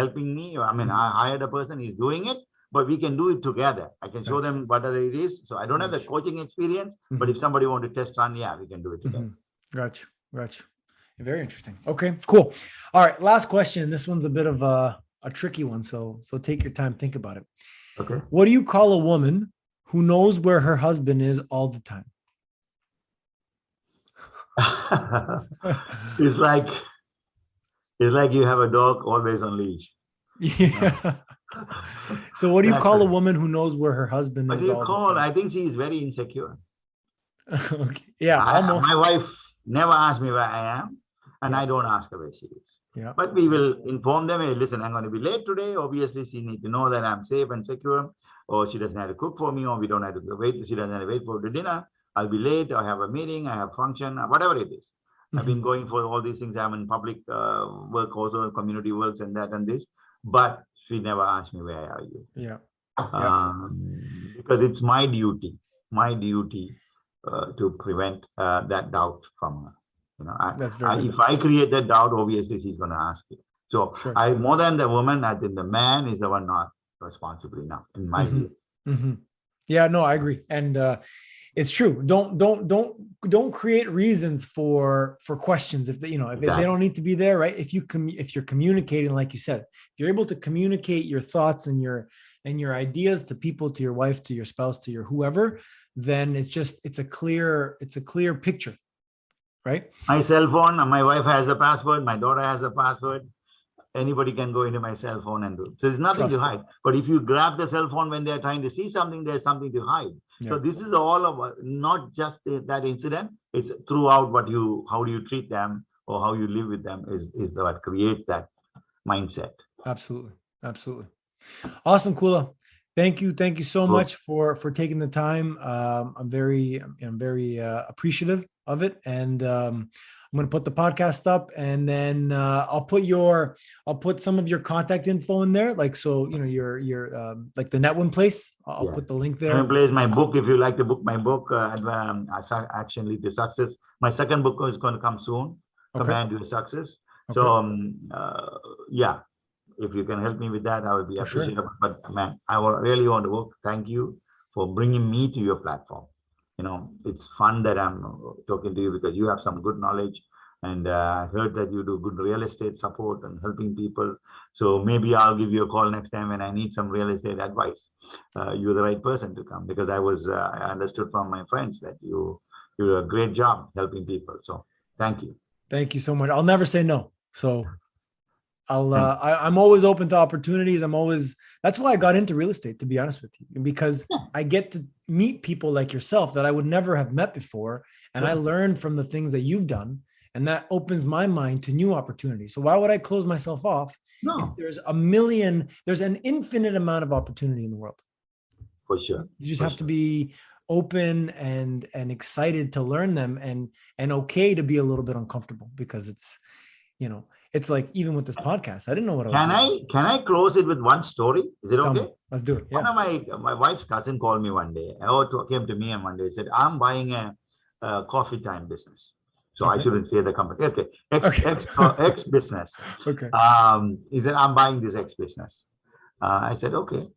helping me. I mean, Mhm. I hired a person, he's doing it, but we can do it together. I can show Gotcha. them what it is. So I don't have the Gotcha. coaching experience, but Hmm. if somebody want to test run, yeah, we can do it together. Hmm. Gotcha. Gotcha. Very interesting. Okay, cool. All right. Last question. This one's a bit of a tricky one. So take your time, think about it. Okay. What do you call a woman who knows where her husband is all the time? it's like it's like you have a dog always on leash. Yeah. So what do you That's call a it. woman who knows where her husband What do is you all the call? time? I think she is very insecure. Okay. Yeah, My almost. wife never asks me where I am, and Yeah. I don't ask her where she is. Yeah. But we Yeah. will inform them, hey, listen, I'm going to be late today. Obviously, she needs to know that I'm safe and secure, or she doesn't have to cook for me, or we don't have to wait. She doesn't have to wait for the dinner. I'll be late. I have a meeting. I have function, whatever it is. I've Mhm. been going for all these things. I'm in public work, also community works, and that and this. But she never asked me where are you, Yeah. Yeah. because it's my duty to prevent that doubt from her. That's very good. If I create that doubt, obviously she's going to ask it. So Sure. I more than the woman, I think the man is the one not responsible enough, in my Hmm. view. Hmm. Yeah, no, I agree. And it's true. Don't create reasons for questions if if they Exactly. don't need to be there, right? If you're communicating, like you said, if you're able to communicate your thoughts and your ideas to people, to your wife, to your spouse, to your whoever, then it's a clear picture, right? My cell phone, my wife has the password, my daughter has the password. Anybody can go into my cell phone and do it. So there's nothing to hide. But if you grab the cell phone when they're trying to see something, there's something to hide. Yeah. So this is all of not just that incident. It's throughout how do you treat them or how you live with them is what create that mindset. Absolutely. Awesome, Kula. Thank you so much for taking the time. I'm very appreciative of it, and I'm going to put the podcast up, and then I'll put some of your contact info in there, like, so your like the Net1 place. I'll put the link there. Netwin place, my book, if you like to book my book, Action Lead to Success. My second book is going to come soon. Okay. Command Your Success. Okay. So yeah. If you can help me with that, I would be appreciative. Sure. But man, I really want to work. Thank you for bringing me to your platform. It's fun that I'm talking to you because you have some good knowledge, and I heard that you do good real estate support and helping people. So maybe I'll give you a call next time when I need some real estate advice. You're the right person to come, because I understood from my friends that you do a great job helping people. So thank you. Thank you so much. I'll never say no. So I'm always open to opportunities. That's why I got into real estate, to be honest with you, because I get to meet people like yourself that I would never have met before. And I learned from the things that you've done, and that opens my mind to new opportunities. So why would I close myself off? No, if there's an infinite amount of opportunity in the world. For sure. You just have to be open and excited to learn them, and okay to be a little bit uncomfortable, because it's, it's like, even with this podcast, I didn't know what I was doing. Can I close it with one story? Is it okay? Let's do it. Yeah. One of my wife's cousin called me one day, came to me on one day, said, I'm buying a coffee time business. So I shouldn't say the company. Okay. X business. Okay. He said, I'm buying this X business. I said, okay.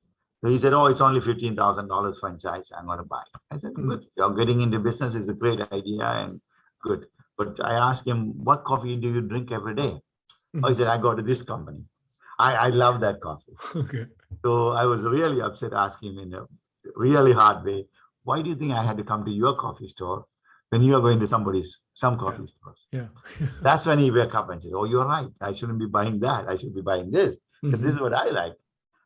So he said, it's only $15,000 franchise. I'm going to buy. I said, good. You're getting into business is a great idea and good. But I asked him, what coffee do you drink every day? He said, I go to this company. I love that coffee. Okay. So I was really upset, asking him in a really hard way, why do you think I had to come to your coffee store when you are going to some coffee stores? Yeah. That's when he woke up and said, you're right. I shouldn't be buying that. I should be buying this. But this is what I like.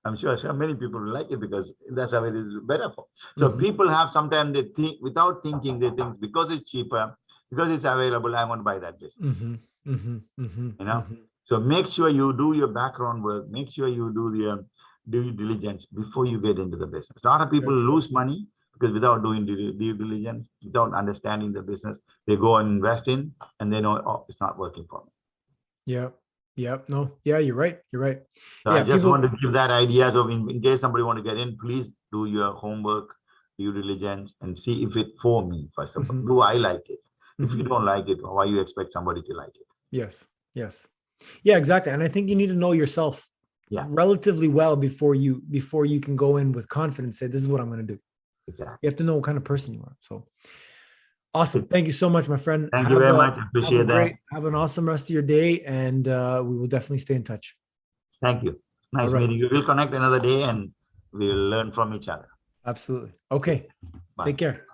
I'm sure many people will like it because that's how it is better for. So people have sometimes, they think, without thinking, they think because it's cheaper, because it's available, I want to buy that business. So make sure you do your background work. Make sure you do the due diligence before you get into the business. A lot of people lose money because without doing due diligence, without understanding the business, they go and invest in, and they know, it's not working for me. Yeah. No. Yeah, you're right. So I just want to give that idea. So in case somebody want to get in, please do your homework, due diligence, and see if it for me, first of all. Do I like it? If you don't like it, why you expect somebody to like it? Yes. Yeah, exactly. And I think you need to know yourself relatively well before you can go in with confidence, say, this is what I'm going to do. Exactly. You have to know what kind of person you are. So awesome. Thank you so much, my friend. Thank you very much. I appreciate that. Have an awesome rest of your day, and we will definitely stay in touch. Thank you. Nice meeting you. We'll connect another day and we'll learn from each other. Absolutely. Okay. Bye. Take care.